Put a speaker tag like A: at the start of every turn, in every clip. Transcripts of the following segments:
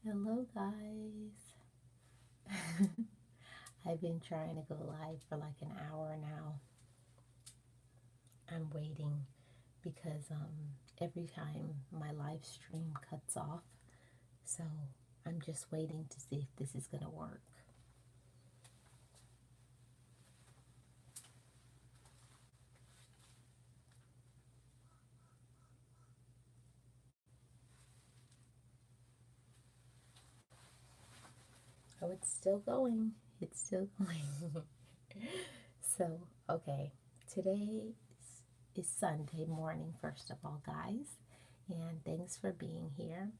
A: Hello, guys. I've been trying to go live for like an hour now. I'm waiting because every time my live stream cuts off, so I'm just waiting to see if this is gonna work. Oh, it's still going. It's still going. So, okay, today is Sunday morning, first of all, guys, and thanks for being here.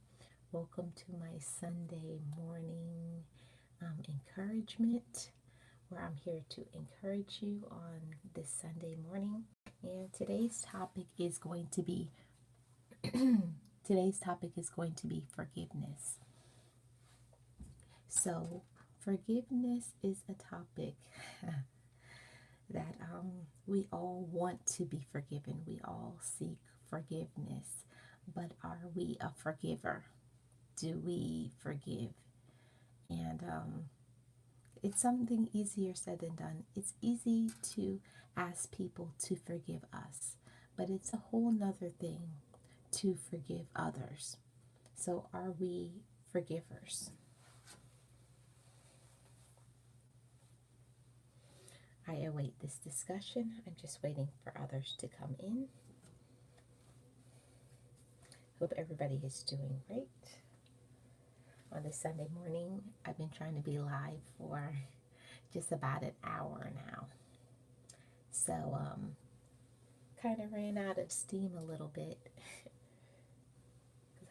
A: Welcome to my Sunday morning encouragement, where I'm here to encourage you on this Sunday morning. And today's topic is going to be forgiveness. So, forgiveness is a topic that we all want to be forgiven. We all seek forgiveness, but are we a forgiver? Do we forgive? And it's something easier said than done. It's easy to ask people to forgive us, but it's a whole nother thing to forgive others. So, are we forgivers? I await this discussion. I'm just waiting for others to come in. Hope everybody is doing great. On this Sunday morning, I've been trying to be live for just about an hour now. So, kind of ran out of steam a little bit.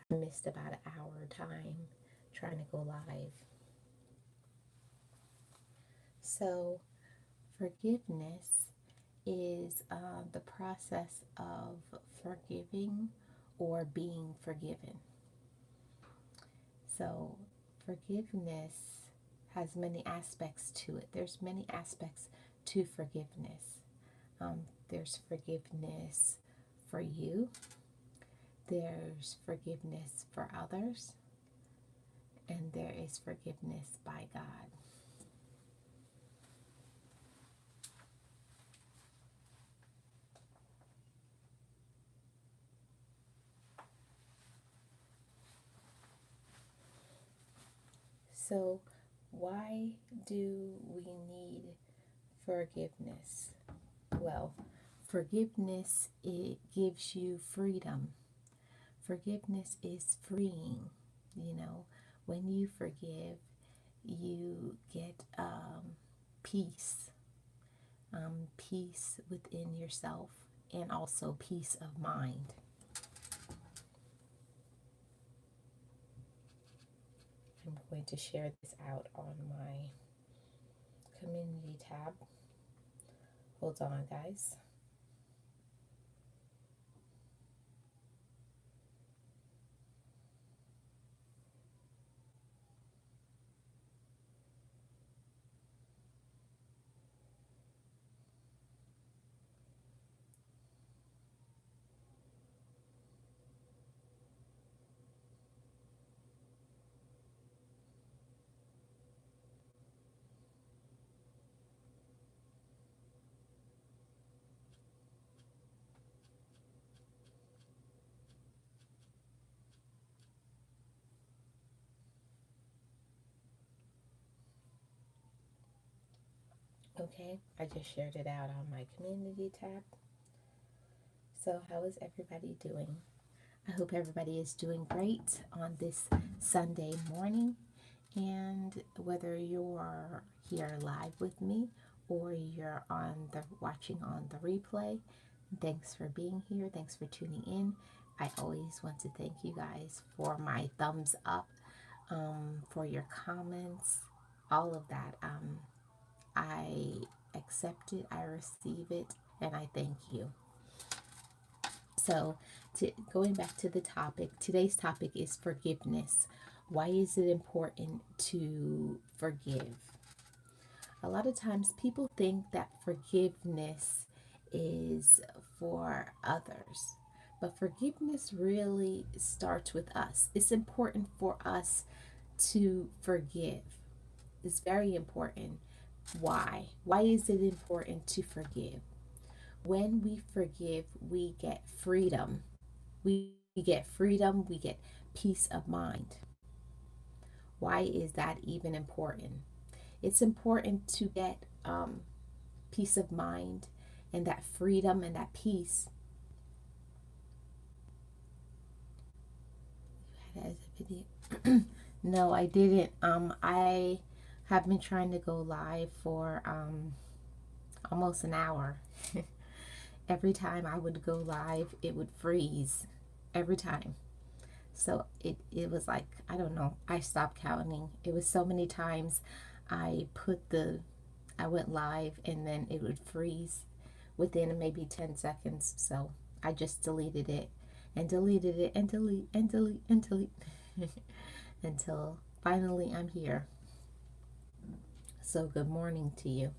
A: I missed about an hour time trying to go live. So, forgiveness is the process of forgiving or being forgiven. So, forgiveness has many aspects to it. There's many aspects to forgiveness. There's forgiveness for you, there's forgiveness for others, and there is forgiveness by God. So, why do we need forgiveness? Well, forgiveness, it gives you freedom. Forgiveness is freeing. You know, when you forgive, you get peace, peace within yourself, and also peace of mind. I'm going to share this out on my community tab. Hold on, guys. Okay, I just shared it out on my community tab. So, how is everybody doing? I hope everybody is doing great on this Sunday morning. And whether you're here live with me or you're watching on the replay, thanks for being here. Thanks for tuning in. I always want to thank you guys for my thumbs up, for your comments, all of that. I accept it, I receive it, and I thank you. So, going back to the topic, today's topic is forgiveness. Why is it important to forgive? A lot of times people think that forgiveness is for others, but forgiveness really starts with us. It's important for us to forgive. It's very important. Why? Why is it important to forgive? When we forgive, we get freedom. We get freedom, we get peace of mind. Why is that even important? It's important to get peace of mind and that freedom and that peace. As a video. No, I didn't. I have been trying to go live for almost an hour. Every time I would go live, it would freeze. Every time. So it was like, I don't know, I stopped counting. It was so many times I went live and then it would freeze within maybe 10 seconds. So I just deleted it and deleted it and delete until finally I'm here. So good morning to you.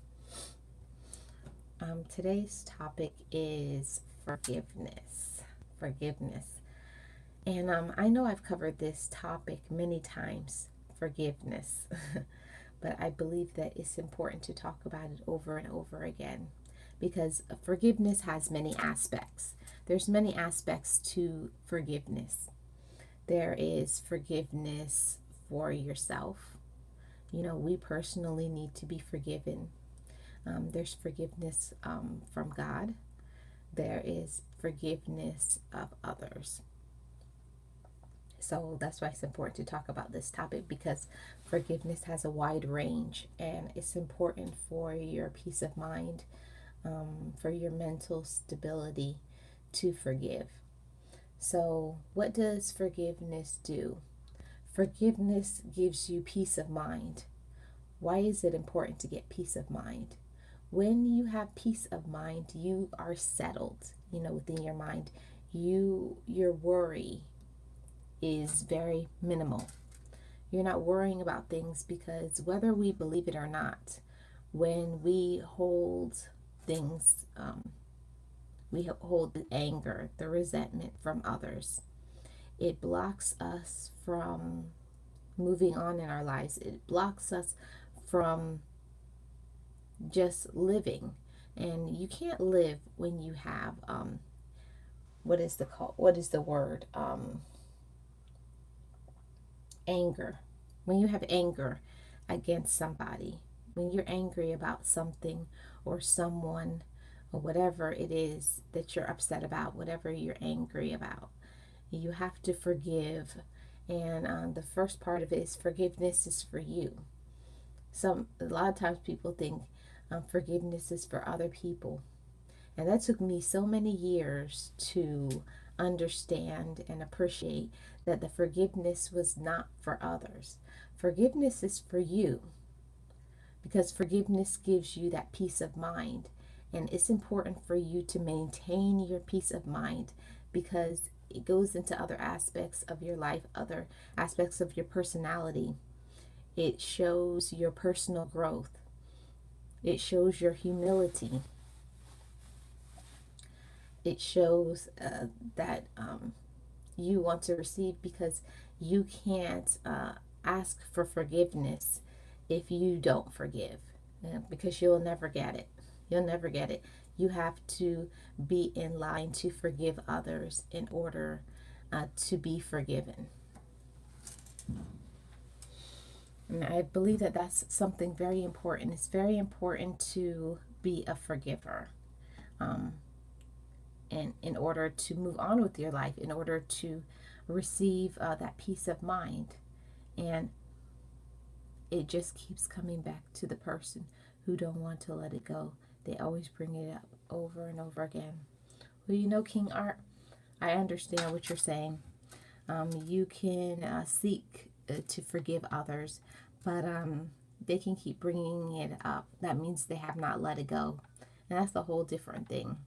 A: Today's topic is forgiveness. Forgiveness. And I know I've covered this topic many times, forgiveness, but I believe that it's important to talk about it over and over again because forgiveness has many aspects. There's many aspects to forgiveness. There is forgiveness for yourself. You know, we personally need to be forgiven. There's forgiveness from God. There is forgiveness of others. So that's why it's important to talk about this topic, because forgiveness has a wide range and it's important for your peace of mind, for your mental stability to forgive. So what does forgiveness do? Forgiveness gives you peace of mind. Why is it important to get peace of mind? When you have peace of mind, you are settled, within your mind. Your worry is very minimal. You're not worrying about things, because whether we believe it or not, when we hold things, we hold the anger, the resentment from others, it blocks us from moving on in our lives. It blocks us from just living. And you can't live when you have what is the word anger. When you have anger against somebody, when you're angry about something or someone or whatever it is that you're upset about, whatever you're angry about, you have to forgive. And the first part of it is forgiveness is for you. A lot of times people think forgiveness is for other people. And that took me so many years to understand and appreciate that the forgiveness was not for others. Forgiveness is for you, because forgiveness gives you that peace of mind. And it's important for you to maintain your peace of mind, because it goes into other aspects of your life, other aspects of your personality. It shows your personal growth. It shows your humility. It shows that you want to receive, because you can't ask for forgiveness if you don't forgive, because you'll never get it. You'll never get it. You have to be in line to forgive others in order to be forgiven. And I believe that that's something very important. It's very important to be a forgiver. And in order to move on with your life, in order to receive that peace of mind. And it just keeps coming back to the person who don't want to let it go. They always bring it up over and over again. Well, King Art, I understand what you're saying. You can seek to forgive others, but they can keep bringing it up. That means they have not let it go. And that's a whole different thing.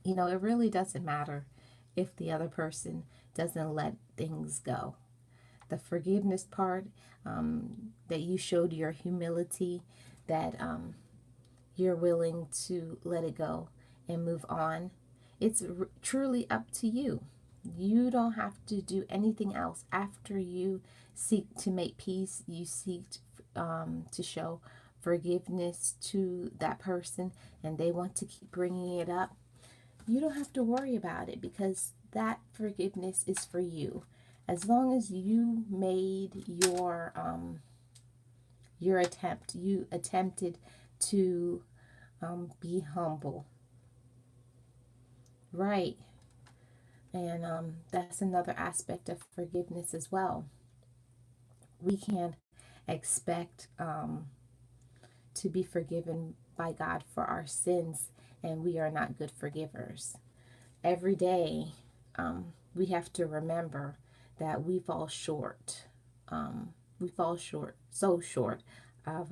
A: It really doesn't matter if the other person doesn't let things go. The forgiveness part, that you showed your humility, that you're willing to let it go and move on. It's truly up to you. You don't have to do anything else after you seek to make peace. You seek to show forgiveness to that person, and they want to keep bringing it up. You don't have to worry about it because that forgiveness is for you. As long as you made your attempt, you attempted to be humble, right? And that's another aspect of forgiveness as well. We can expect to be forgiven by God for our sins, and we are not good forgivers. Every day, we have to remember that we fall short. We fall short, so short of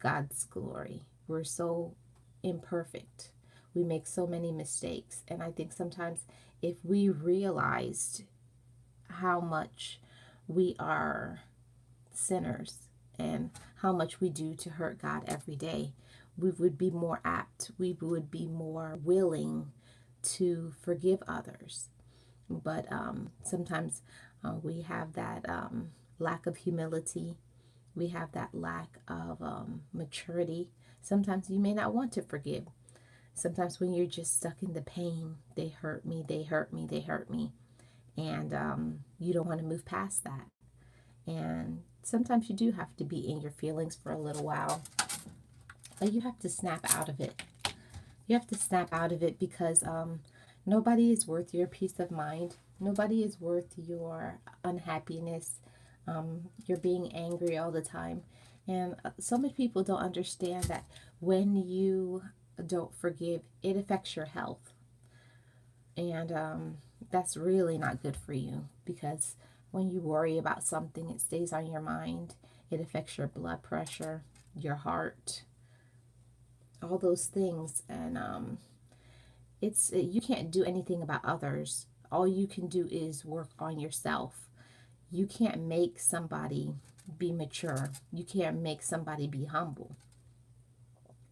A: God's glory. We're so imperfect. We make so many mistakes. And I think sometimes if we realized how much we are sinners and how much we do to hurt God every day, we would be more apt. We would be more willing to forgive others. But sometimes we have that lack of humility. We have that lack of maturity. Sometimes you may not want to forgive. Sometimes when you're just stuck in the pain, they hurt me, they hurt me, they hurt me. And you don't want to move past that. And sometimes you do have to be in your feelings for a little while. But you have to snap out of it. You have to snap out of it because nobody is worth your peace of mind. Nobody is worth your unhappiness. You're being angry all the time. And so many people don't understand that when you don't forgive, it affects your health. And that's really not good for you because when you worry about something, it stays on your mind. It affects your blood pressure, your heart, all those things. And you can't do anything about others. All you can do is work on yourself. You can't make somebody be mature. You can't make somebody be humble.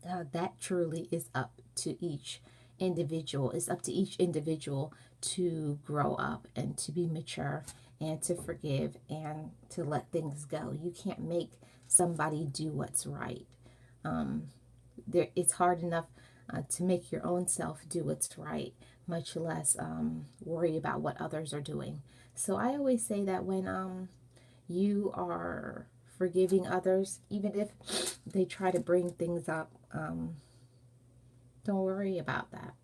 A: That truly is up to each individual. It's up to each individual to grow up and to be mature and to forgive and to let things go. You can't make somebody do what's right. It's hard enough to make your own self do what's right, much less worry about what others are doing. So I always say that when you are forgiving others, even if they try to bring things up, don't worry about that.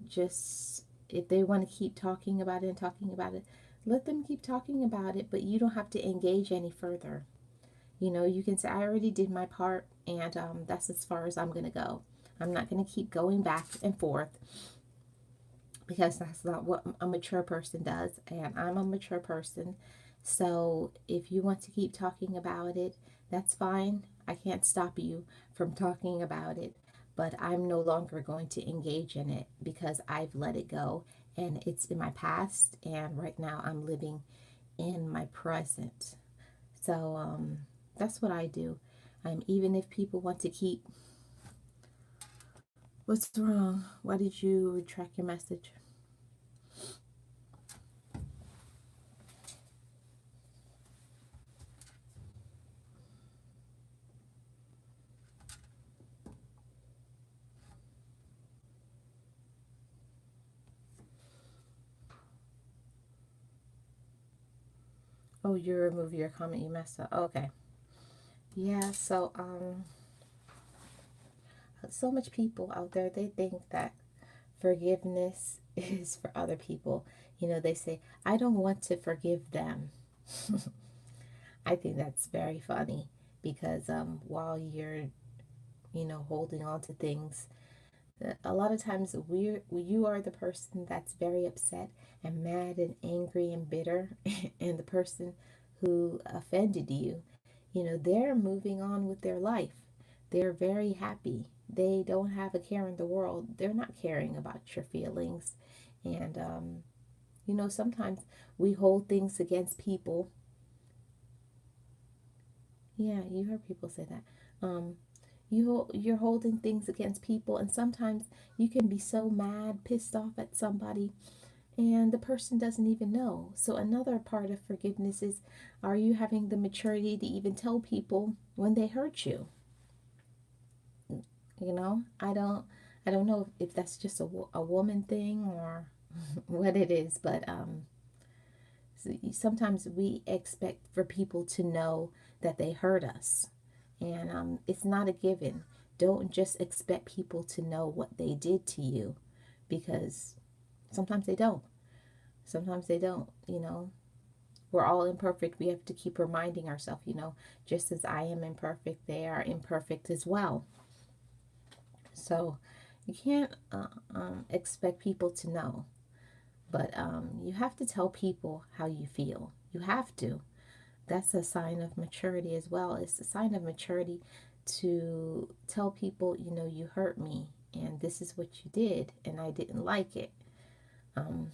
A: Just if they want to keep talking about it and talking about it, let them keep talking about it, but you don't have to engage any further. You know, you can say, I already did my part, and that's as far as I'm going to go. I'm not going to keep going back and forth because that's not what a mature person does, and I'm a mature person. So if you want to keep talking about it, that's fine. I can't stop you from talking about it, but I'm no longer going to engage in it because I've let it go and it's in my past, and right now I'm living in my present. So that's what I do. Even if people want to keep, what's wrong? Why did you retract your message? Oh, you remove your comment, you messed up. Okay. Yeah, so much people out there, they think that forgiveness is for other people. You know, they say, I don't want to forgive them. I think that's very funny because while you're, holding on to things, a lot of times you are the person that's very upset and mad and angry and bitter, and the person who offended you, they're moving on with their life. They're very happy. They don't have a care in the world. They're not caring about your feelings. And sometimes we hold things against people. Yeah, you heard people say that. You're holding things against people, and sometimes you can be so mad, pissed off at somebody, and the person doesn't even know. So another part of forgiveness is, are you having the maturity to even tell people when they hurt you? You know, I don't know if that's just a woman thing or what it is, but sometimes we expect for people to know that they hurt us, and it's not a given. Don't just expect people to know what they did to you, because sometimes they don't. Sometimes they don't, you know. We're all imperfect. We have to keep reminding ourselves, you know, just as I am imperfect, they are imperfect as well. So you can't expect people to know, but you have to tell people how you feel. You have to. That's a sign of maturity as well. It's a sign of maturity to tell people, you know, you hurt me and this is what you did and I didn't like it. Um,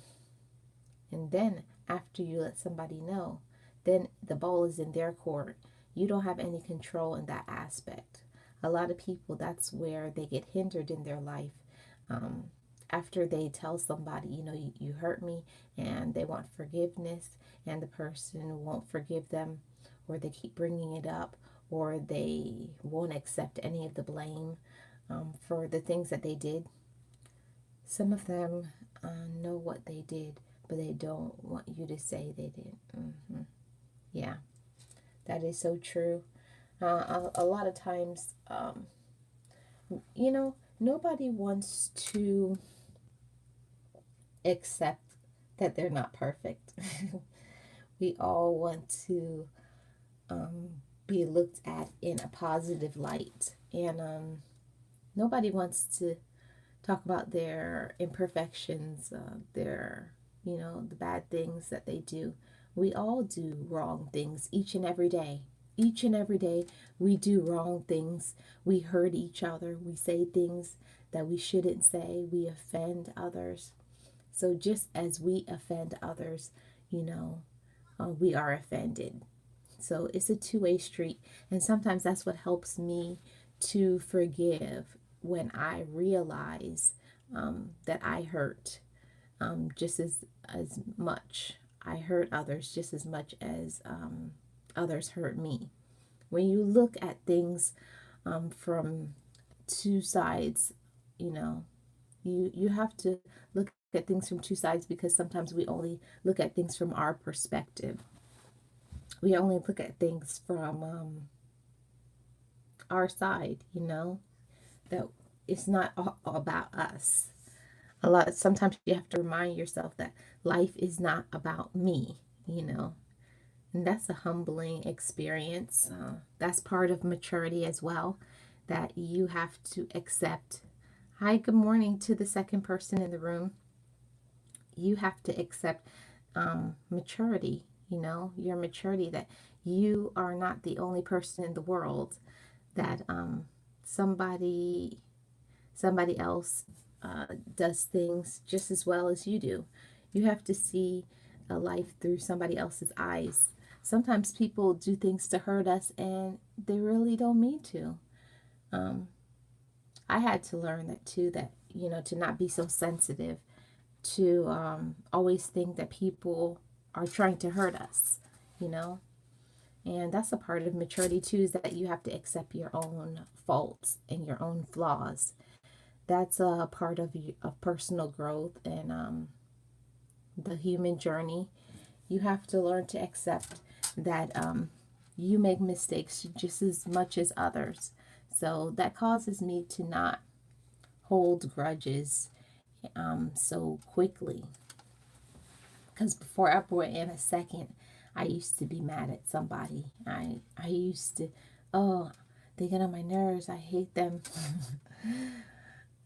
A: and then after you let somebody know, then the ball is in their court. You don't have any control in that aspect. A lot of people, that's where they get hindered in their life. Um, After they tell somebody, you know, you hurt me, and they want forgiveness, and the person won't forgive them, or they keep bringing it up, or they won't accept any of the blame for the things that they did. Some of them know what they did, but they don't want you to say they did. Yeah, that is so true. A lot of times, you know, nobody wants to accept that they're not perfect. We all want to um, be looked at in a positive light, and nobody wants to talk about their imperfections, their, you know, the bad things that they do. We all do wrong things each and every day. Each and every day, we do wrong things. We hurt each other. We say things that we shouldn't say. We offend others. So, just as we offend others, you know, we are offended. So, it's a two-way street. And sometimes that's what helps me to forgive, when I realize that I hurt just as much. I hurt others just as much as others hurt me. When you look at things from two sides, you know, you have to look at things from two sides, because sometimes we only look at things from our perspective. We only look at things from our side, you know, that it's not all about us. Sometimes you have to remind yourself that life is not about me, you know. And that's a humbling experience. That's part of maturity as well, that you have to accept. Hi, good morning to the second person in the room. You have to accept maturity, you know, your maturity, that you are not the only person in the world, that somebody somebody else does things just as well as you do. You have to see a life through somebody else's eyes. Sometimes people do things to hurt us and they really don't mean to. Um, I had to learn that too, that, you know, to not be so sensitive, to always think that people are trying to hurt us, you know. And that's a part of maturity too, is that you have to accept your own faults and your own flaws. That's a part of personal growth and the human journey. You have to learn to accept that you make mistakes just as much as others. So that causes me to not hold grudges so quickly. Because before I brought in a second, I used to be mad at somebody. I used to, oh, they get on my nerves. I hate them.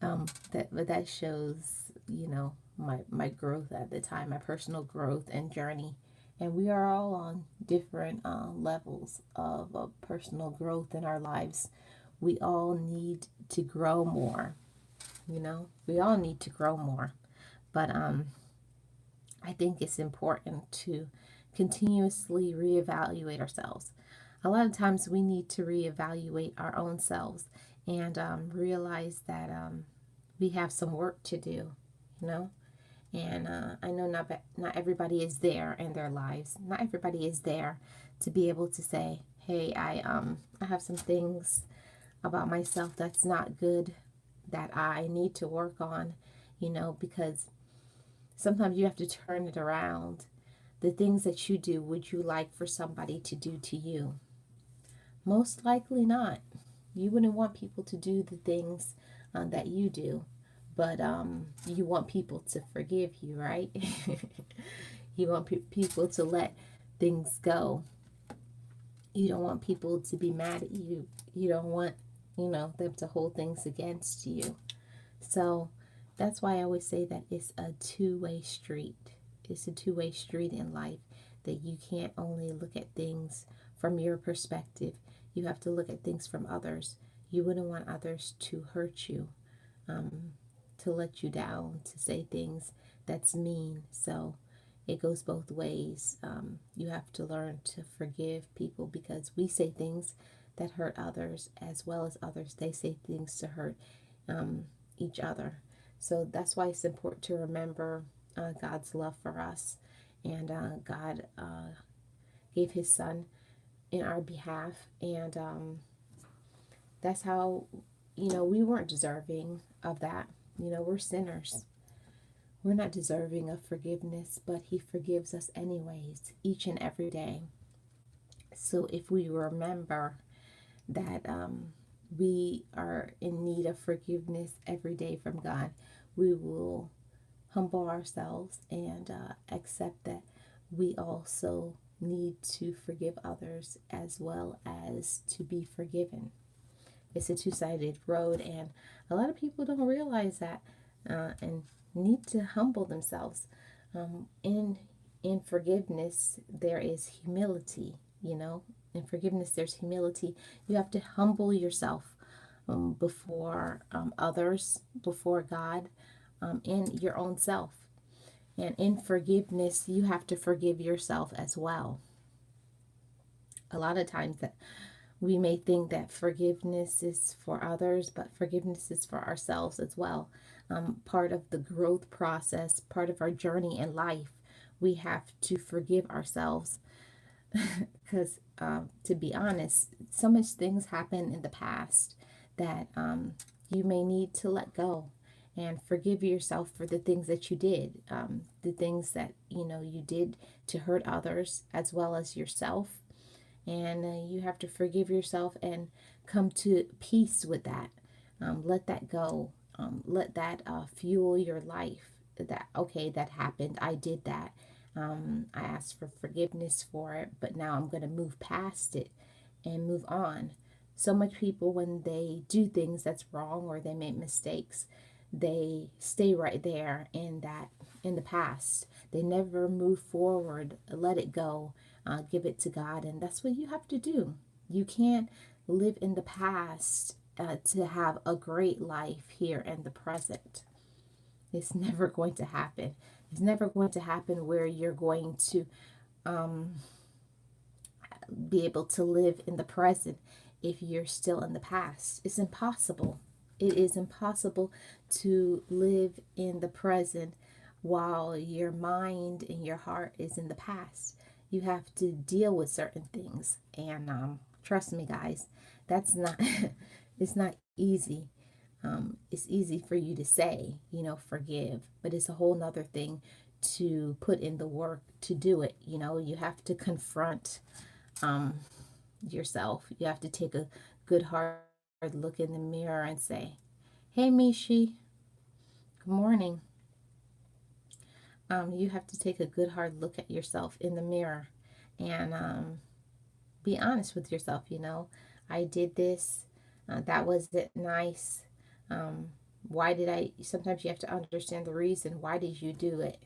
A: But that shows, you know, my growth at the time, my personal growth and journey. And we are all on different levels of personal growth in our lives. We all need to grow more, you know, we all need to grow more. But I think it's important to continuously reevaluate ourselves. A lot of times we need to reevaluate our own selves and realize that we have some work to do, you know. And I know not everybody is there in their lives. Not everybody is there to be able to say, "Hey, I have some things about myself that's not good that I need to work on," you know, because sometimes you have to turn it around. The things that you do, would you like for somebody to do to you? Most likely not. You wouldn't want people to do the things that you do, but you want people to forgive you, right? You want people to let things go. You don't want people to be mad at you. You don't want, them to hold things against you. So that's why I always say that it's a two-way street. It's a two-way street in life, that you can't only look at things from your perspective. You have to look at things from others. You wouldn't want others to hurt you, um, to let you down, to say things that's mean. So it goes both ways. You have to learn to forgive people, because we say things that hurt others as well as others. They say things to hurt um, each other. So that's why it's important to remember God's love for us. And God gave his son in our behalf. And that's how, we weren't deserving of that. We're sinners. We're not deserving of forgiveness, but he forgives us anyways, each and every day. So if we remember that we are in need of forgiveness every day from God, we will humble ourselves and accept that we also need to forgive others as well as to be forgiven. It's a two-sided road, and a lot of people don't realize that and need to humble themselves. In forgiveness, there is humility. In forgiveness, there's humility. You have to humble yourself before others, before God, and your own self. And in forgiveness, you have to forgive yourself as well. A lot of times that we may think that forgiveness is for others, but forgiveness is for ourselves as well. Part of the growth process, part of our journey in life, we have to forgive ourselves. Because to be honest, so much things happen in the past that you may need to let go and forgive yourself for the things that you did, the things that you did to hurt others as well as yourself. And you have to forgive yourself and come to peace with that. Let that go. Let that fuel your life. That, okay, that happened. I did that. I asked for forgiveness for it, but now I'm going to move past it and move on. So much people, when they do things that's wrong or they make mistakes, they stay right there in the past. They never move forward, let it go, give it to God, and that's what you have to do. You can't live in the past to have a great life here in the present. It's never going to happen. It's never going to happen where you're going to be able to live in the present if you're still in the past. It's impossible. It is impossible to live in the present while your mind and your heart is in the past. You have to deal with certain things, and trust me, guys, that's not it's not easy. It's easy for you to say, forgive, but it's a whole nother thing to put in the work to do it. You have to confront yourself. You have to take a good hard look in the mirror and say, "Hey, Mishi, good morning." You have to take a good hard look at yourself in the mirror and be honest with yourself. I did this. That wasn't nice. Why did I? Sometimes you have to understand the reason. Why did you do it?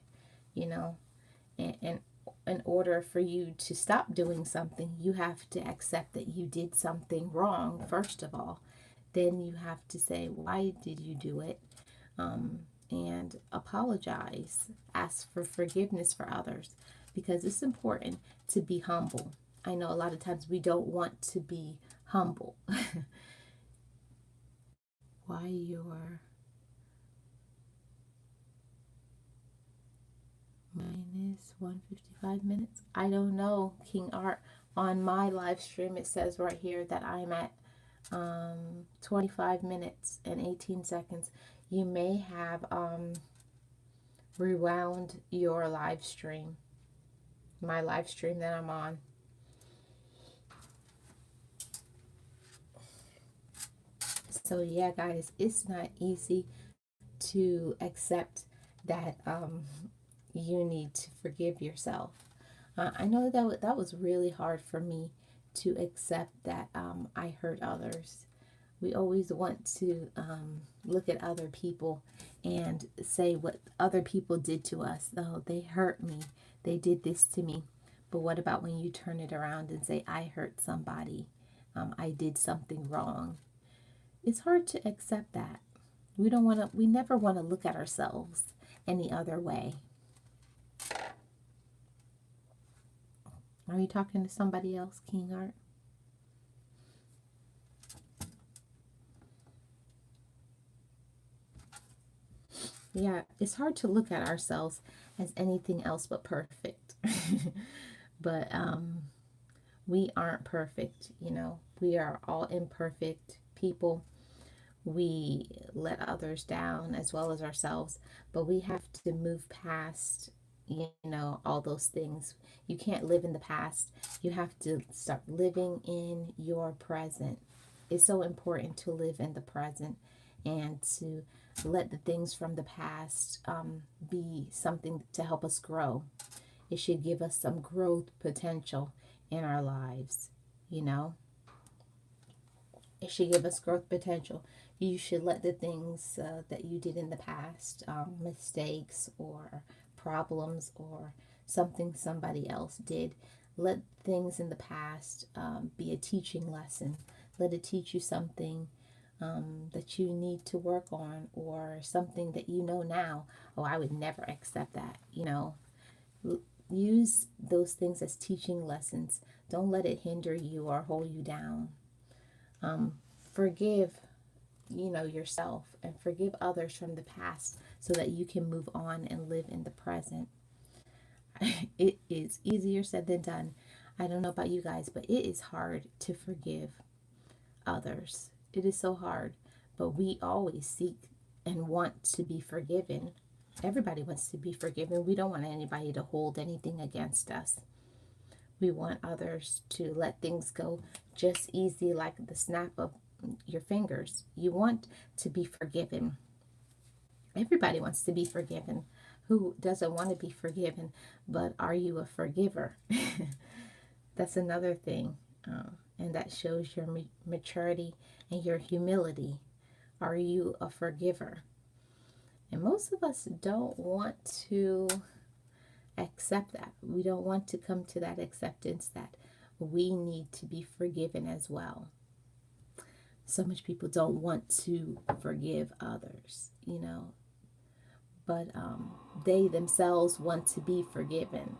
A: You know, and in order for you to stop doing something, you have to accept that you did something wrong, first of all. Then you have to say, why did you do it? And apologize. Ask for forgiveness for others, because it's important to be humble. I know a lot of times we don't want to be humble. why you're minus 155 minutes. I don't know, King Art. On my live stream, it says right here that I'm at 25 minutes and 18 seconds. You may have rewound your live stream, my live stream that I'm on. So yeah, guys, it's not easy to accept that you need to forgive yourself. I know that was really hard for me to accept that I hurt others. We always want to look at other people and say what other people did to us. Oh, they hurt me. They did this to me. But what about when you turn it around and say, I hurt somebody? I did something wrong. It's hard to accept that. We never want to look at ourselves any other way. Are you talking to somebody else, King Art? Yeah, it's hard to look at ourselves as anything else but perfect. But we aren't perfect, you know. We are all imperfect people. We let others down as well as ourselves, but we have to move past, you know, all those things. You can't live in the past. You have to start living in your present. It's so important to live in the present and to let the things from the past be something to help us grow. It should give us some growth potential in our lives, you know. It should give us growth potential. You should let the things that you did in the past, mistakes or problems or something somebody else did, let things in the past be a teaching lesson. Let it teach you something that you need to work on, or something that you know now. Oh, I would never accept that. You know, use those things as teaching lessons. Don't let it hinder you or hold you down. Forgive, you know, yourself, and forgive others from the past so that you can move on and live in the present. It is easier said than done. I don't know about you guys, but it is hard to forgive others. It is so hard, but we always seek and want to be forgiven. Everybody wants to be forgiven. We don't want anybody to hold anything against us. We want others to let things go just easy, like the snap of your fingers. You want to be forgiven. Everybody wants to be forgiven. Who doesn't want to be forgiven? But are you a forgiver? That's another thing. And that shows your maturity and your humility. Are you a forgiver? And most of us don't want to accept that. We don't want to come to that acceptance that we need to be forgiven as well. So much people don't want to forgive others, you know, but they themselves want to be forgiven.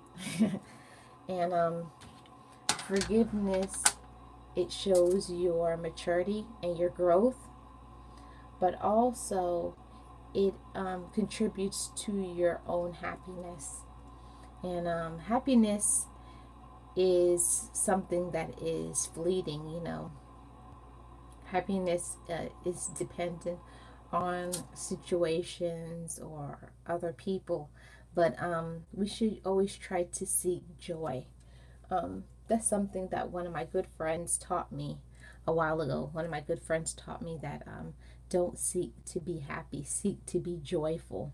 A: And forgiveness, it shows your maturity and your growth, but also it contributes to your own happiness. And happiness is something that is fleeting, you know. Happiness is dependent on situations or other people, but we should always try to seek joy. That's something that one of my good friends taught me a while ago. One of my good friends taught me that don't seek to be happy, seek to be joyful,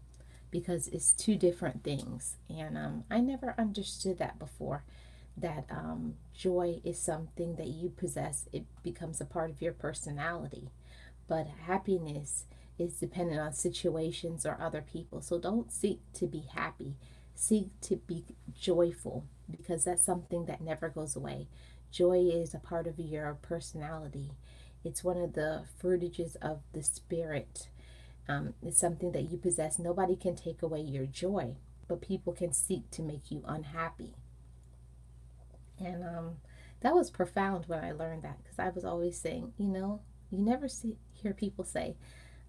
A: because it's two different things. And I never understood that before, that joy is something that you possess. It becomes a part of your personality. But happiness is dependent on situations or other people. So don't seek to be happy. Seek to be joyful, because that's something that never goes away. Joy is a part of your personality. It's one of the fruitages of the Spirit. It's something that you possess. Nobody can take away your joy, but people can seek to make you unhappy. And that was profound when I learned that, because I was always saying, you know, you never hear people say,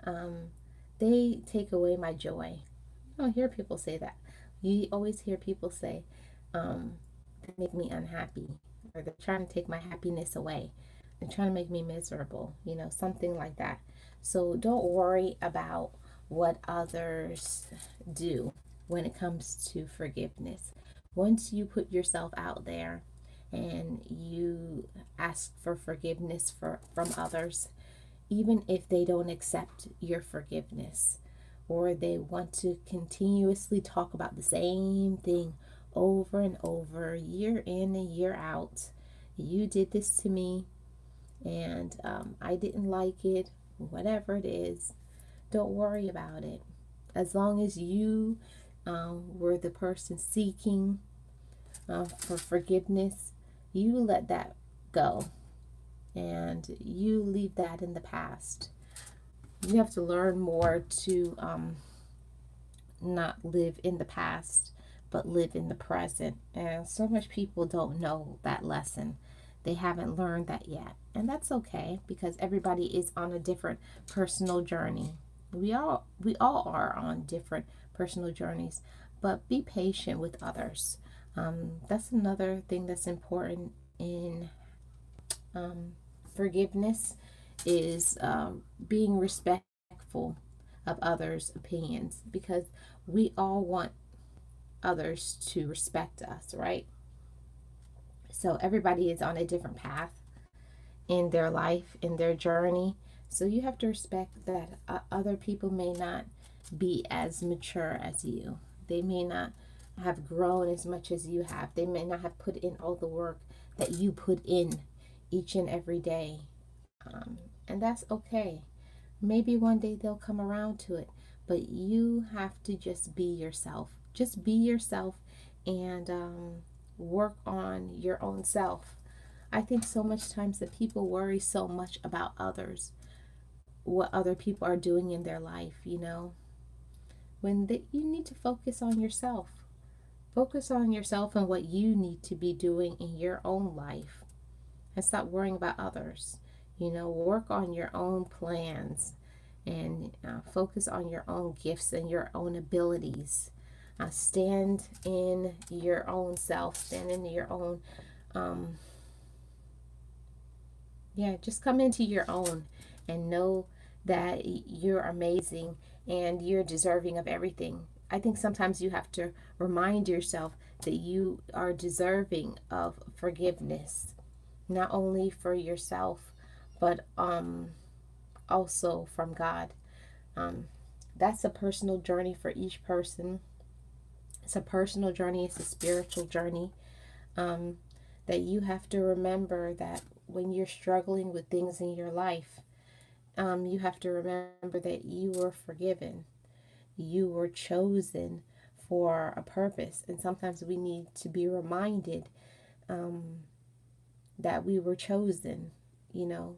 A: um, they take away my joy. I don't hear people say that. You always hear people say, they make me unhappy, or they're trying to take my happiness away. They're trying to make me miserable, something like that. So don't worry about what others do when it comes to forgiveness. Once you put yourself out there and you ask for forgiveness from others, even if they don't accept your forgiveness, or they want to continuously talk about the same thing over and over, year in and year out. You did this to me, and I didn't like it, whatever it is. Don't worry about it. As long as you were the person seeking for forgiveness, you let that go and you leave that in the past. You have to learn more to not live in the past, but live in the present. And so much people don't know that lesson. They haven't learned that yet. And that's okay, because everybody is on a different personal journey. We all are on different personal journeys, but be patient with others. That's another thing that's important in um, forgiveness, is being respectful of others' opinions, because we all want others to respect us, right? So everybody is on a different path in their life, in their journey. So you have to respect that other people may not be as mature as you. They may not have grown as much as you have. They may not have put in all the work that you put in each and every day. Um, and that's okay. Maybe one day they'll come around to it, but you have to just be yourself. Just be yourself, and work on your own self. I think so much times that people worry so much about others, what other people are doing in their life, when you need to focus on yourself. Focus on yourself and what you need to be doing in your own life, and stop worrying about others. Work on your own plans, and focus on your own gifts and your own abilities. Stand in your own self, stand in your own, um, yeah, just come into your own and know that you're amazing and you're deserving of everything. I think sometimes you have to remind yourself that you are deserving of forgiveness, not only for yourself, but also from God. Um, that's a personal journey for each person. It's a personal journey, it's a spiritual journey, um, that you have to remember that when you're struggling with things in your life, you have to remember that you were forgiven. You were chosen for a purpose. And sometimes we need to be reminded um, that we were chosen. You know,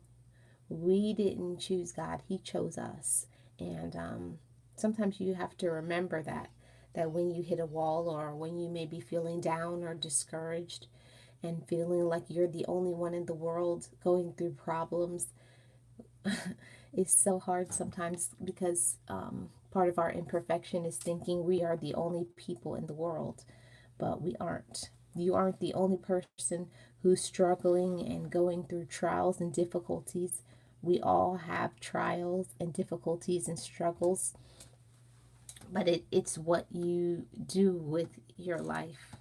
A: we didn't choose God, He chose us. And sometimes you have to remember that when you hit a wall, or when you may be feeling down or discouraged and feeling like you're the only one in the world going through problems, it's so hard sometimes, because part of our imperfection is thinking we are the only people in the world, but we aren't. You aren't the only person who's struggling and going through trials and difficulties. We all have trials and difficulties and struggles, but it's what you do with your life.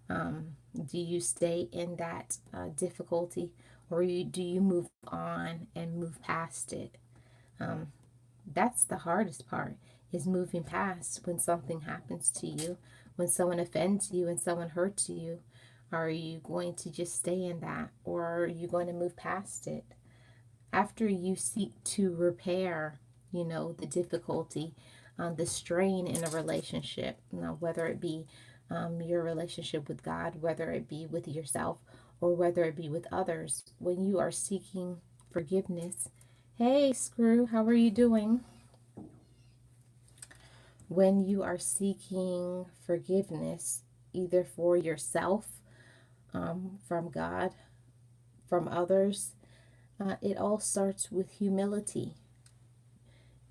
A: Do you stay in that difficulty, or do you move on and move past it? Um, that's the hardest part, is moving past when something happens to you, when someone offends you and someone hurts you. Are you going to just stay in that, or are you going to move past it? After you seek to repair, the difficulty, the strain in a relationship, whether it be your relationship with God, whether it be with yourself, or whether it be with others, when you are seeking forgiveness. Hey, Screw, how are you doing? When you are seeking forgiveness, either for yourself, from God, from others, it all starts with humility.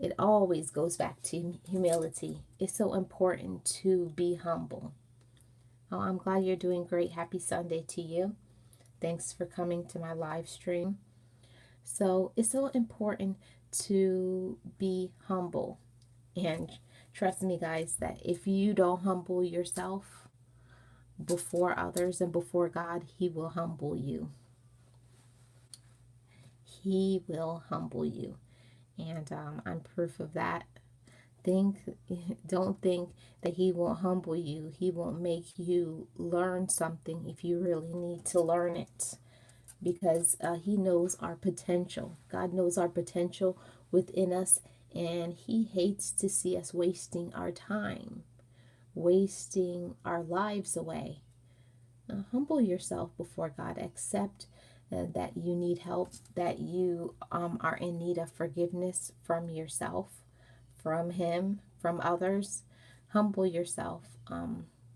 A: It always goes back to humility. It's so important to be humble. Oh, I'm glad you're doing great. Happy Sunday to you. Thanks for coming to my live stream. So it's so important to be humble. And trust me, guys, that if you don't humble yourself before others and before God, He will humble you. He will humble you. And I'm proof of that. Think, don't think that He won't humble you. He won't make you learn something if you really need to learn it, because He knows our potential. God knows our potential within us, and He hates to see us wasting our time, wasting our lives away. Humble yourself before God. Accept that you need help, that you are in need of forgiveness from yourself, from Him, from others. Humble yourself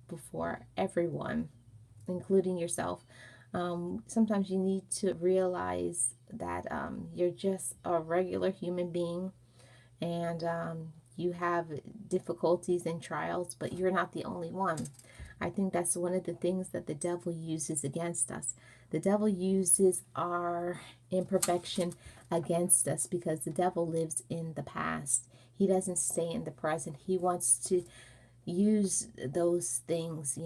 A: before everyone, including yourself. Sometimes you need to realize that you're just a regular human being, and you have difficulties and trials, but you're not the only one. I think that's one of the things that the devil uses against us. The devil uses our imperfection against us because the devil lives in the past. He doesn't stay in the present. He wants to use those things,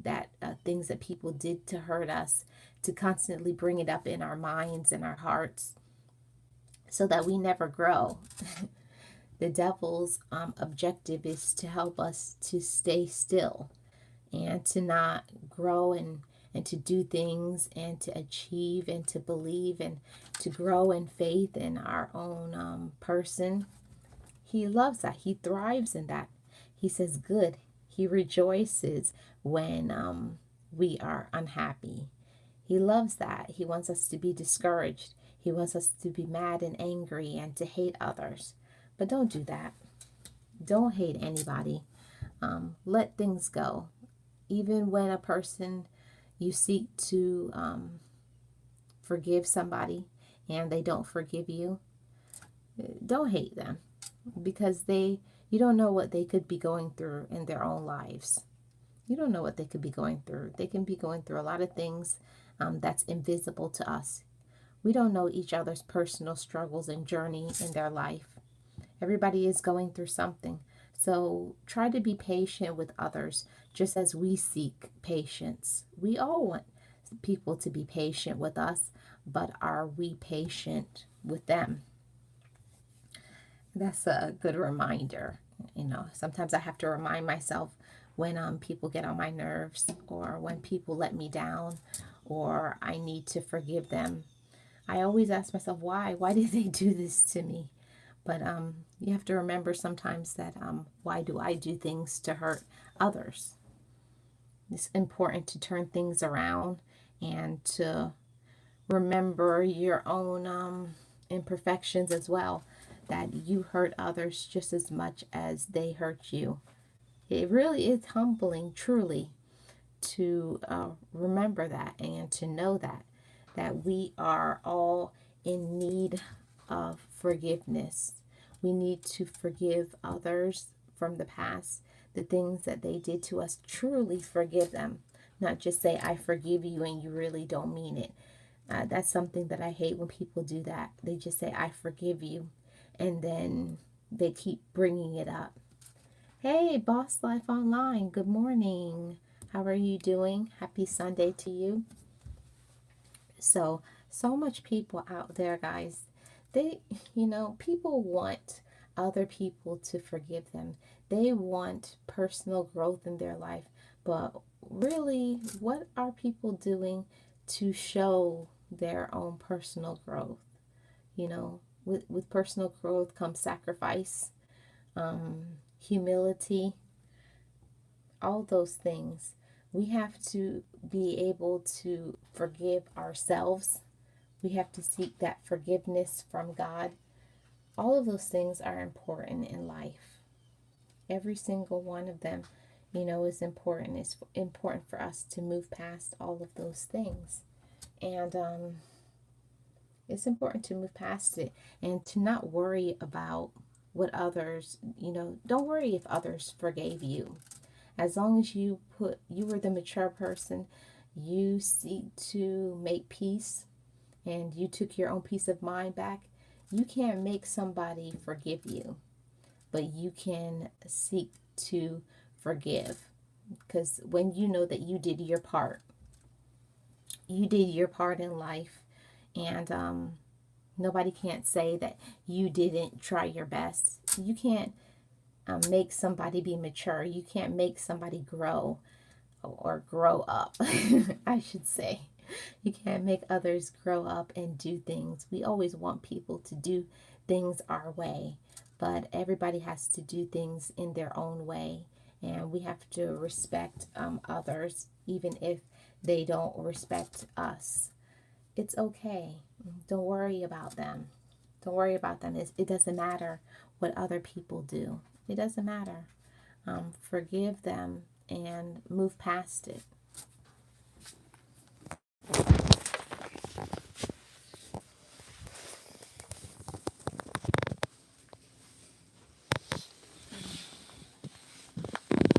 A: that things that people did to hurt us, to constantly bring it up in our minds and our hearts so that we never grow. The devil's objective is to help us to stay still and to not grow, and to do things and to achieve and to believe and to grow in faith in our own person. He loves that. He thrives in that. He says good. He rejoices when we are unhappy. He loves that. He wants us to be discouraged. He wants us to be mad and angry and to hate others. But don't do that. Don't hate anybody. Let things go. Even when a person, you seek to forgive somebody and they don't forgive you, don't hate them, because you don't know what they could be going through in their own lives. You don't know what they could be going through. They can be going through a lot of things that's invisible to us. We don't know each other's personal struggles and journey in their life. Everybody is going through something. So try to be patient with others, just as we seek patience. We all want people to be patient with us, but are we patient with them? That's a good reminder. Sometimes I have to remind myself when people get on my nerves, or when people let me down, or I need to forgive them. I always ask myself, why? Why did they do this to me? But you have to remember sometimes that why do I do things to hurt others? It's important to turn things around and to remember your own imperfections as well, that you hurt others just as much as they hurt you. It really is humbling, truly, to remember that and to know that we are all in need of forgiveness. We need to forgive others from the past, the things that they did to us. Truly forgive them, not just say I forgive you and you really don't mean it. That's something that I hate, when people do that. They just say I forgive you, and then they keep bringing it up. Hey, Boss Life Online, good morning. How are you doing? Happy Sunday to you. So much people out there, guys. People want other people to forgive them. They want personal growth in their life. But really, what are people doing to show their own personal growth? With personal growth comes sacrifice, humility, all those things. We have to be able to forgive ourselves. We have to seek that forgiveness from God. All of those things are important in life. Every single one of them, is important. It's important for us to move past all of those things. And it's important to move past it and to not worry about what others, don't worry if others forgave you. As long as you were the mature person, you seek to make peace and you took your own peace of mind back. You can't make somebody forgive you, but you can seek to forgive. Because when you know that you did your part in life, and nobody can't say that you didn't try your best. You can't make somebody be mature. You can't make somebody grow or grow up, I should say. You can't make others grow up and do things. We always want people to do things our way, but everybody has to do things in their own way. And we have to respect others, even if they don't respect us. It's okay. Don't worry about them. Don't worry about them. It doesn't matter what other people do. It doesn't matter. Forgive them and move past it.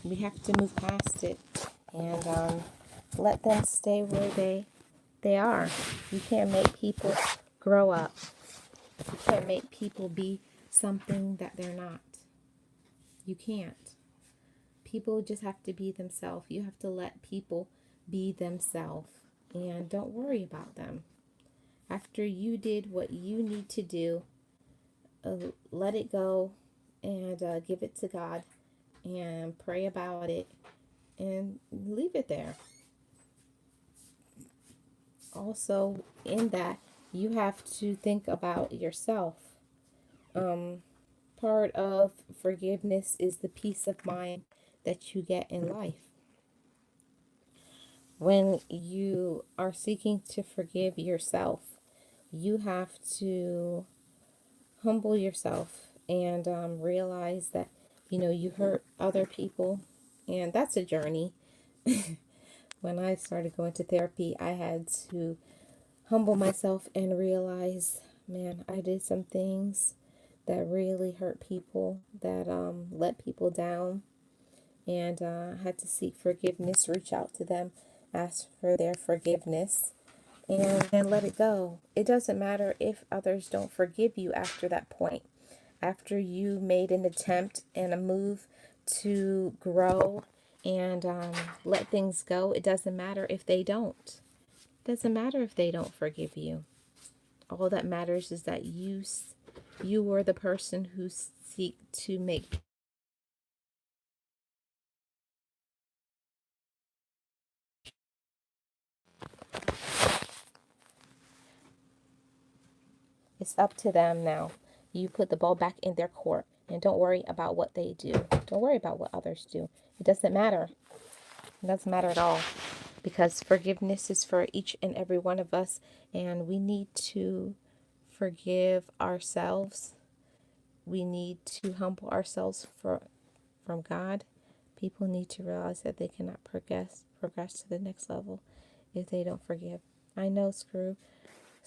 A: We have to move past it and let them stay where they are. You can't make people grow up. You can't make people be something that they're not. You can't. People just have to be themselves. You have to let people be themselves and don't worry about them. After you did what you need to do, let it go and give it to God and pray about it and leave it there. Also, in that, you have to think about yourself. Part of forgiveness is the peace of mind that you get in life. When you are seeking to forgive yourself, you have to humble yourself and realize that, you hurt other people. And that's a journey. When I started going to therapy, I had to humble myself and realize, man, I did some things that really hurt people, that let people down, and had to seek forgiveness, reach out to them, ask for their forgiveness, and then let it go. It doesn't matter if others don't forgive you after that point. After you made an attempt and a move to grow and let things go, it doesn't matter if they don't. It doesn't matter if they don't forgive you. All that matters is that you were the person who seek to make. It's up to them now. You put the ball back in their court and don't worry about what they do. Don't worry about what others do. It doesn't matter. It doesn't matter at all, because forgiveness is for each and every one of us, and we need to forgive ourselves. We need to humble ourselves from God. People need to realize that they cannot progress to the next level if they don't forgive. I know, screw.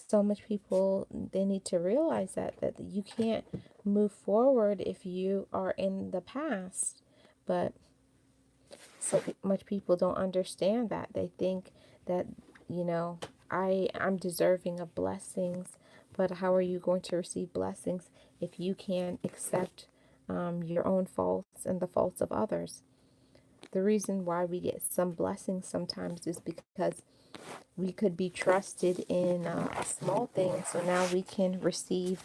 A: So much people, they need to realize that you can't move forward if you are in the past. But so much people don't understand that. They think that, I'm deserving of blessings, but how are you going to receive blessings if you can't accept your own faults and the faults of others? The reason why we get some blessings sometimes is because we could be trusted in small things, so now we can receive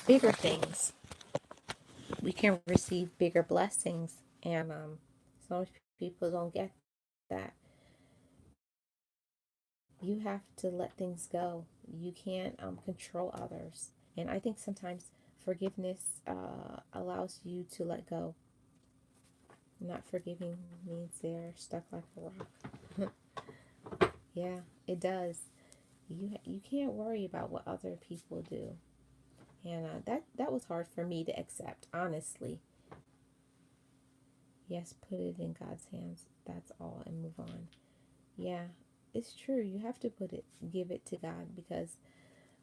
A: bigger things. We can receive bigger blessings, and so much people don't get that. You have to let things go. You can't control others, and I think sometimes forgiveness allows you to let go. Not forgiving means they're stuck like a rock. Yeah, it does. You can't worry about what other people do, and that was hard for me to accept, honestly. Yes, put it in God's hands. That's all, and move on. Yeah, it's true. You have to give it to God, because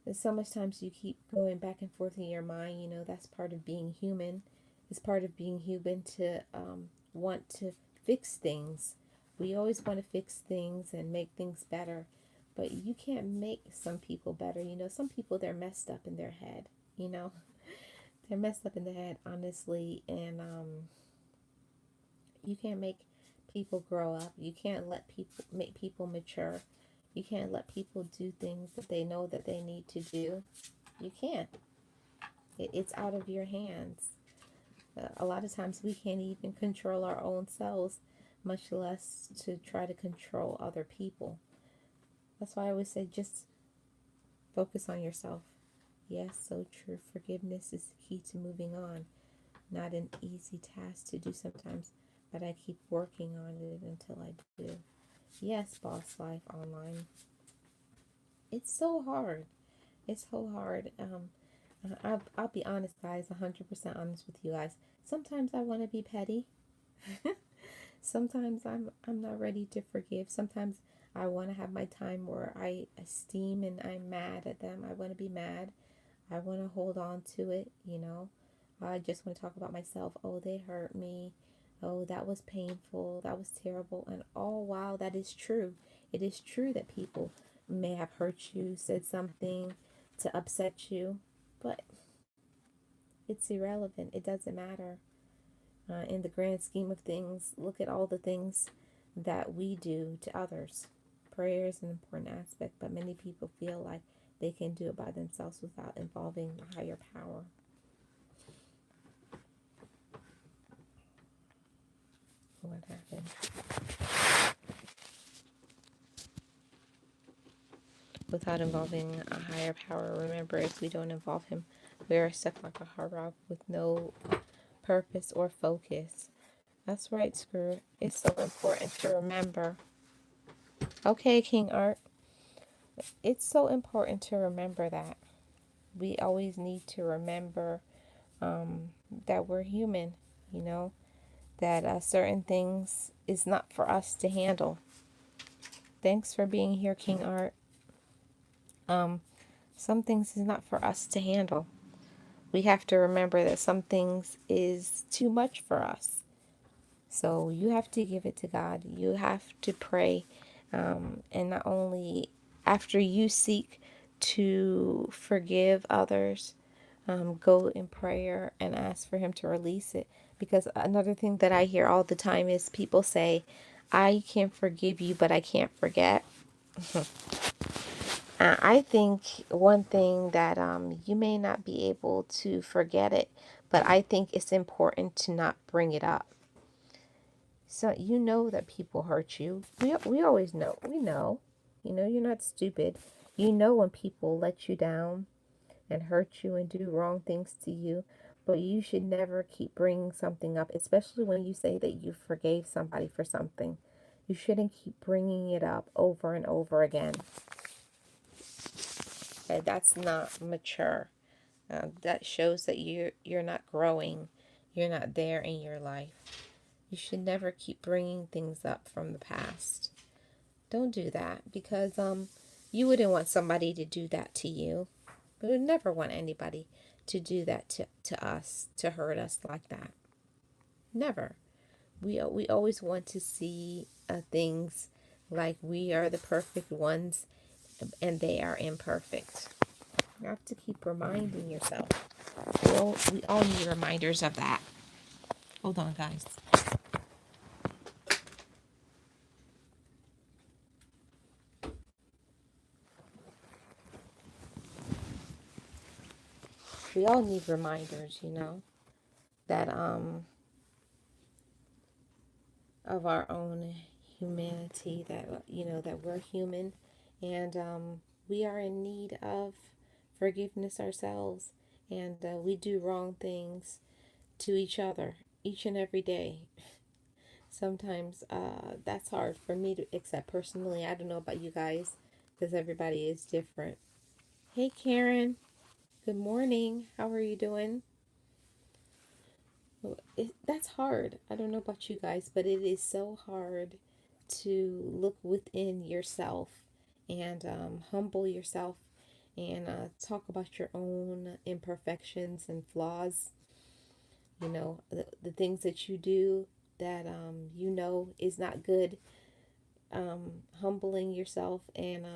A: There's so much times you keep going back and forth in your mind. That's part of being human. It's part of being human to want to fix things. We always want to fix things and make things better, but you can't make some people better. Some people, they're messed up in their head. You know, they're messed up in their head, honestly, and you can't make people grow up. You can't let people make people mature. You can't let people do things that they know that they need to do. You can't. It's out of your hands. A lot of times we can't even control our own selves, much less to try to control other people. That's why I always say just focus on yourself. Yes, so true. Forgiveness is the key to moving on. Not an easy task to do sometimes, but I keep working on it until I do. Yes, Boss Life Online. It's so hard. It's so hard. I'll be honest, guys, 100% honest with you guys. Sometimes I want to be petty. Sometimes I'm not ready to forgive. Sometimes I want to have my time where I esteem and I'm mad at them. I want to be mad. I want to hold on to it. I just want to talk about myself. Oh, they hurt me. Oh, that was painful. That was terrible. And oh, wow, that is true. It is true that people may have hurt you, said something to upset you, but it's irrelevant. It doesn't matter. In the grand scheme of things, look at all the things that we do to others. Prayer is an important aspect, but many people feel like they can do it by themselves without involving a higher power. What happened? Without involving a higher power, remember, if we don't involve him, we are stuck like a hard rock with no purpose or focus. That's right, Screw. It's so important to remember. Okay, King Art. It's so important to remember that. We always need to remember that we're human, you know, that certain things is not for us to handle. Thanks for being here, King Art. Some things is not for us to handle. We have to remember that some things is too much for us. So you have to give it to God. You have to pray. And not only after you seek to forgive others, go in prayer and ask for Him to release it. Because another thing that I hear all the time is people say, I can forgive you, but I can't forget. I think one thing that you may not be able to forget it, but I think it's important to not bring it up. So you know that people hurt you. We always know. We know. You're not stupid. You know when people let you down and hurt you and do wrong things to you. But you should never keep bringing something up, especially when you say that you forgave somebody for something. You shouldn't keep bringing it up over and over again. Okay, that's not mature. That shows that you're not growing. You're not there in your life. You should never keep bringing things up from the past. Don't do that, because you wouldn't want somebody to do that to you. We would never want anybody to do that to us, to hurt us like that. Never. We always want to see things like we are the perfect ones and they are imperfect. You have to keep reminding yourself. We all need reminders of that. Hold on, guys. We all need reminders, that of our own humanity, that that we're human, and we are in need of forgiveness ourselves, and we do wrong things to each other each and every day. Sometimes that's hard for me to accept personally. I don't know about you guys, because everybody is different. Hey, Karen. Good morning. How are you doing? That's hard. I don't know about you guys, but it is so hard to look within yourself and humble yourself and talk about your own imperfections and flaws. The things that you do that is not good. Humbling yourself and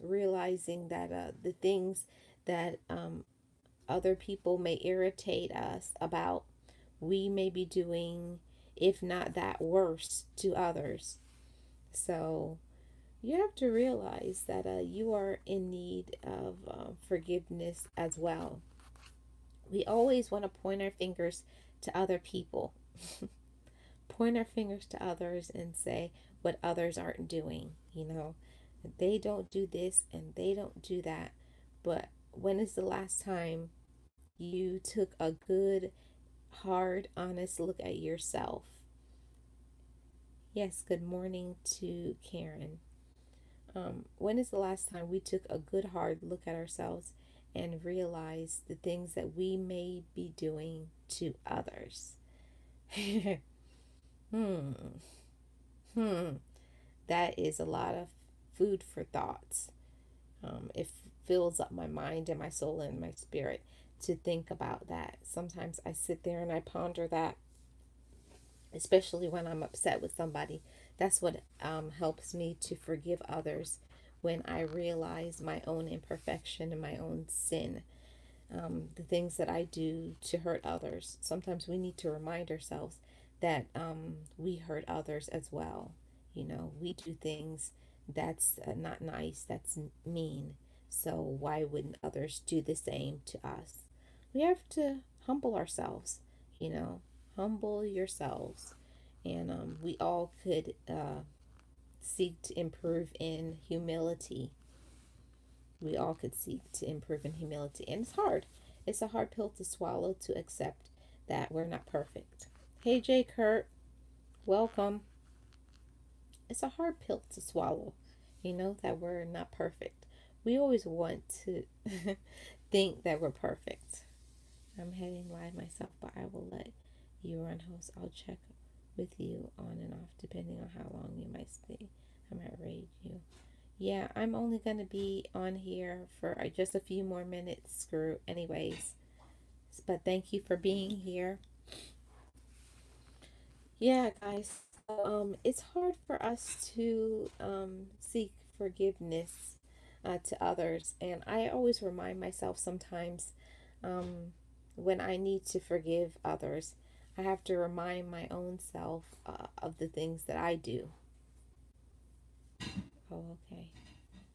A: realizing that the things that other people may irritate us about, we may be doing, if not that, worse to others. So you have to realize that you are in need of forgiveness as well. We always want to point our fingers to other people, point our fingers to others and say what others aren't doing. They don't do this and they don't do that. But when is the last time you took a good, hard, honest look at yourself? Yes, good morning to Karen. When is the last time we took a good, hard look at ourselves and realized the things that we may be doing to others? hmm. Hmm. That is a lot of food for thoughts. It fills up my mind and my soul and my spirit to think about that. Sometimes I sit there and I ponder that, especially when I'm upset with somebody. That's what helps me to forgive others, when I realize my own imperfection and my own sin, the things that I do to hurt others. Sometimes we need to remind ourselves that we hurt others as well. We do things that's not nice, that's mean. So why wouldn't others do the same to us? We have to humble ourselves, you know, humble yourselves. And we all could seek to improve in humility. We all could seek to improve in humility. And it's hard. It's a hard pill to swallow, to accept that we're not perfect. Hey, Jay Kurt, welcome. It's a hard pill to swallow, that we're not perfect. We always want to think that we're perfect. I'm heading live myself, but I will let you run host. I'll check with you on and off depending on how long you might stay. I might raid you. Yeah, I'm only going to be on here for just a few more minutes, Screw, anyways. But thank you for being here. Yeah, guys. It's hard for us to seek forgiveness to others, and I always remind myself sometimes, um, when I need to forgive others, I have to remind my own self of the things that I do. Oh, okay.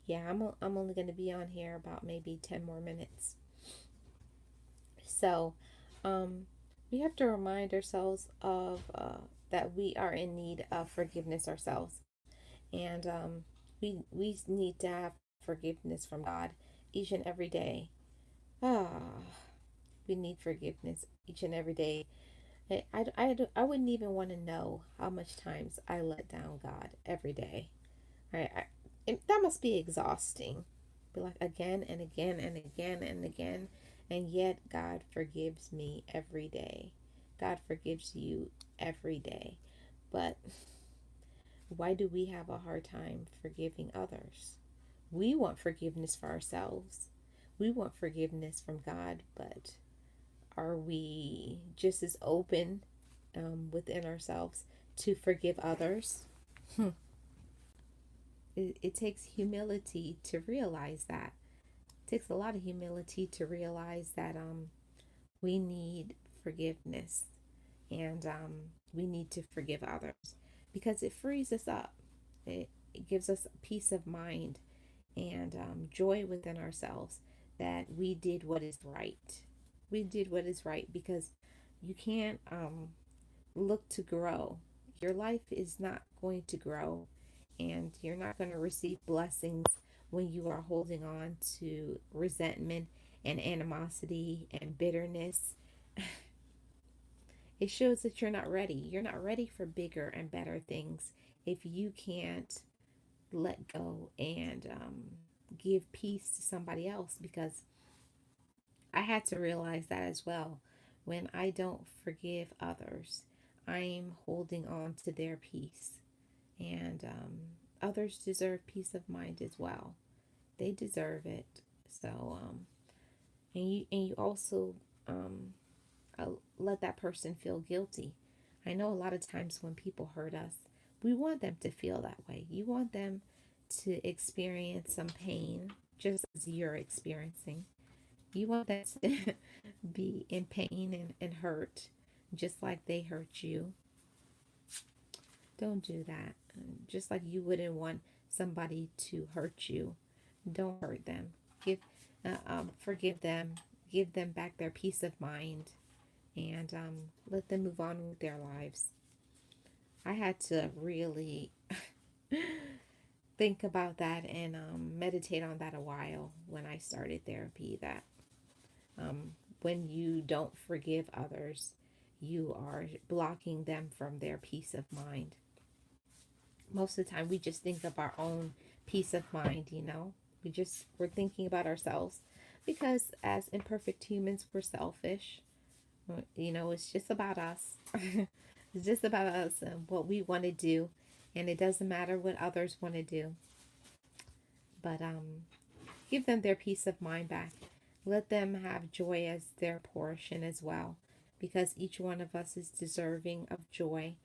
A: Yeah, I'm only going to be on here about maybe 10 more minutes. So, um, we have to remind ourselves of that we are in need of forgiveness ourselves, and we need to have forgiveness from God each and every day. Ah, we need forgiveness each and every day. I wouldn't even want to know how much times I let down God every day. Right? That must be exhausting. Be like again and again and again and again, and yet God forgives me every day. God forgives you every day. But why do we have a hard time forgiving others? We want forgiveness for ourselves. We want forgiveness from God, but are we just as open within ourselves to forgive others? It takes humility to realize that. It takes a lot of humility to realize that we need forgiveness, and we need to forgive others, because it frees us up. It gives us peace of mind and joy within ourselves that we did what is right. We did what is right, because you can't look to grow. Your life is not going to grow, and you're not going to receive blessings when you are holding on to resentment and animosity and bitterness. It shows that you're not ready. You're not ready for bigger and better things if you can't let go and give peace to somebody else, because I had to realize that as well. When I don't forgive others, I'm holding on to their peace. And others deserve peace of mind as well. They deserve it. So, and you also um, let that person feel guilty. I know a lot of times when people hurt us, we want them to feel that way. You want them to experience some pain just as you're experiencing. You want them to be in pain and hurt just like they hurt you. Don't do that. Just like you wouldn't want somebody to hurt you, don't hurt them. Give, forgive them. Give them back their peace of mind, and let them move on with their lives. I had to really think about that and meditate on that a while when I started therapy. That when you don't forgive others, you are blocking them from their peace of mind. Most of the time, we just think of our own peace of mind, you know? We're thinking about ourselves because as imperfect humans, we're selfish. You know, it's just about us. It's just about us and what we want to do. And it doesn't matter what others want to do. But give them their peace of mind back. Let them have joy as their portion as well. Because each one of us is deserving of joy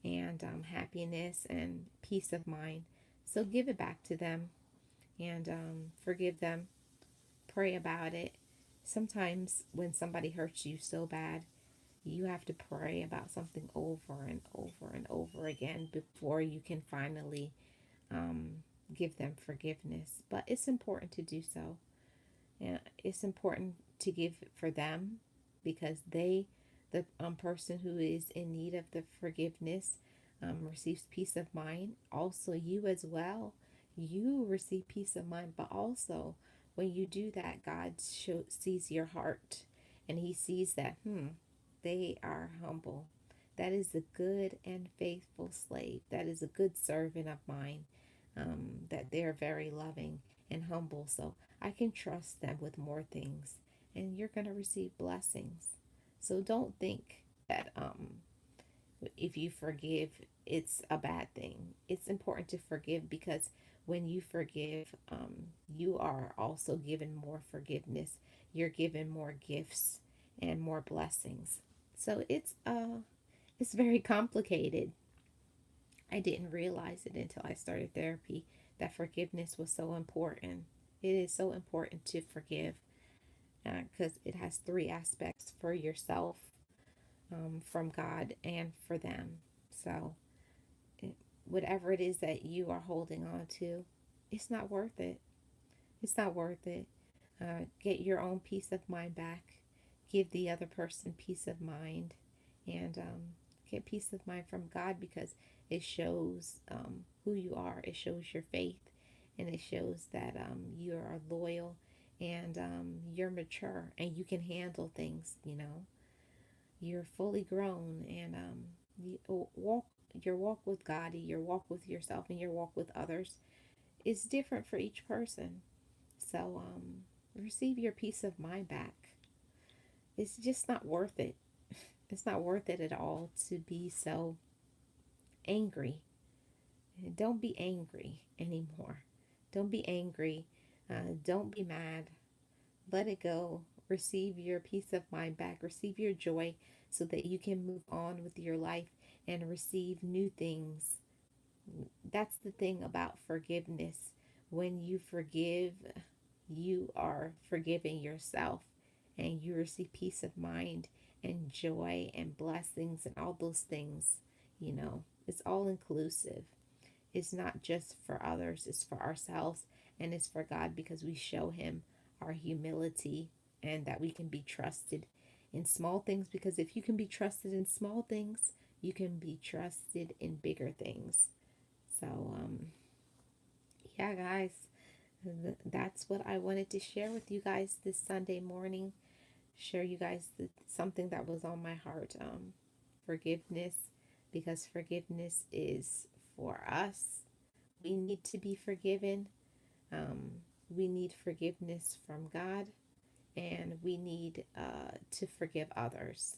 A: and happiness and peace of mind. So give it back to them and forgive them. Pray about it. Sometimes when somebody hurts you so bad, you have to pray about something over and over and over again before you can finally um, give them forgiveness. But it's important to do so. And it's important to give for them because the person who is in need of the forgiveness, receives peace of mind. Also, you as well. You receive peace of mind, but also when you do that, God sees your heart and He sees that, they are humble. That is a good and faithful slave. That is a good servant of mine. That they're very loving and humble. So I can trust them with more things. And you're going to receive blessings. So don't think that if you forgive, it's a bad thing. It's important to forgive because when you forgive, you are also given more forgiveness. You're given more gifts and more blessings. So it's very complicated. I didn't realize it until I started therapy that forgiveness was so important. It is so important to forgive because it has three aspects for yourself, from God, and for them. So, it, whatever it is that you are holding on to, it's not worth it. It's not worth it. Get your own peace of mind back. Give the other person peace of mind. And get peace of mind from God because it shows who you are. It shows your faith. And it shows that you are loyal and you're mature and you can handle things, you know. You're fully grown and you walk your walk with God, your walk with yourself, and your walk with others is different for each person. So receive your peace of mind back. It's just not worth it. It's not worth it at all to be so angry. Don't be angry anymore. Don't be angry. Don't be mad. Let it go. Receive your peace of mind back. Receive your joy so that you can move on with your life and receive new things. That's the thing about forgiveness. When you forgive, you are forgiving yourself and you receive peace of mind and joy and blessings and all those things. You know, it's all inclusive. It's not just for others, it's for ourselves and it's for God because we show Him our humility and that we can be trusted in small things. Because if you can be trusted in small things, you can be trusted in bigger things. So, yeah, guys, that's what I wanted to share with you guys this Sunday morning. Share you guys something that was on my heart. Forgiveness, because forgiveness is for us. We need to be forgiven. We need forgiveness from God, and we need to forgive others.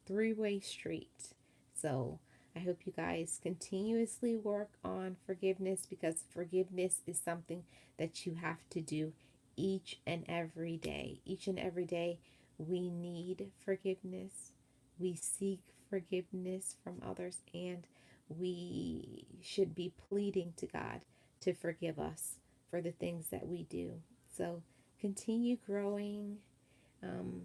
A: Three-way street. So I hope you guys continuously work on forgiveness because forgiveness is something that you have to do each and every day. Each and every day, we need forgiveness. We seek forgiveness from others, and we should be pleading to God to forgive us for the things that we do. So continue growing um,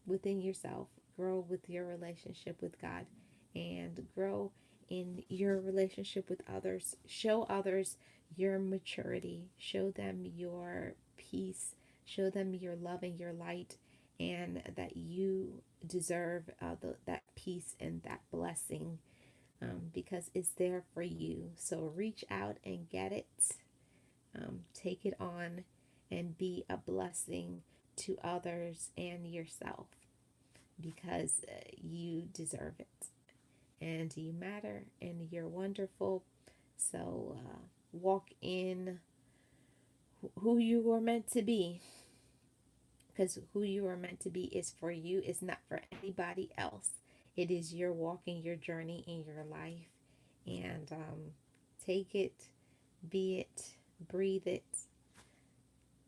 A: within yourself, grow with your relationship with God, and grow in your relationship with others. Show others your maturity, show them your peace, show them your love and your light, and that you deserve that peace and that blessing because it's there for you. So reach out and get it, take it on, and be a blessing to others and yourself because you deserve it and you matter and you're wonderful. So walk in who you were meant to be, because who you are meant to be is for you, it's not for anybody else. It is your walking your journey in your life, and take it, be it, breathe it,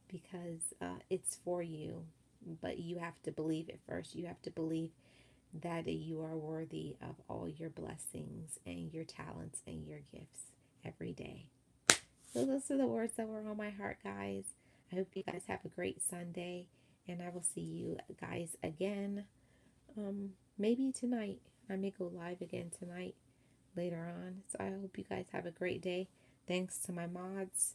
A: because it's for you. But you have to believe it first. You have to believe that you are worthy of all your blessings and your talents and your gifts every day. So those are the words that were on my heart, guys. I hope you guys have a great Sunday, and I will see you guys again. Maybe tonight. I may go live again tonight later on. So I hope you guys have a great day. Thanks to my mods.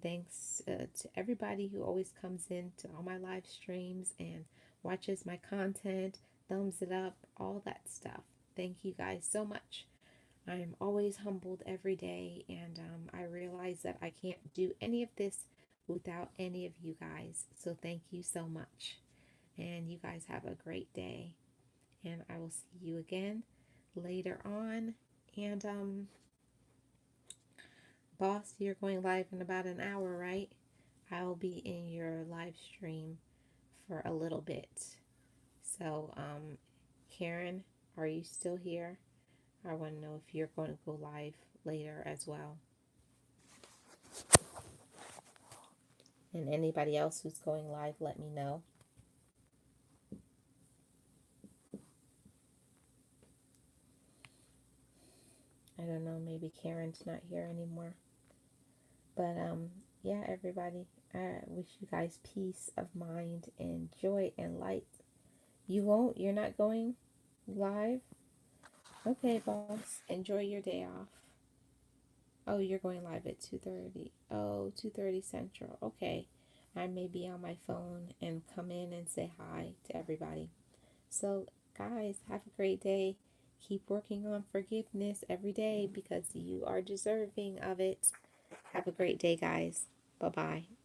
A: Thanks to everybody who always comes in to all my live streams and watches my content, thumbs it up, all that stuff. Thank you guys so much. I am always humbled every day, and I realize that I can't do any of this without any of you guys. So thank you so much. And you guys have a great day. And I will see you again later on. And boss, you're going live in about an hour, right? I'll be in your live stream for a little bit. So, Karen, are you still here? I want to know if you're going to go live later as well. And anybody else who's going live, let me know. I don't know, maybe Karen's not here anymore. But yeah, everybody, I wish you guys peace of mind and joy and light. You won't? You're not going live? Okay, boss. Enjoy your day off. Oh, you're going live at 2:30. Oh, 2:30 Central. Okay. I may be on my phone and come in and say hi to everybody. So, guys, have a great day. Keep working on forgiveness every day because you are deserving of it. Have a great day, guys. Bye-bye.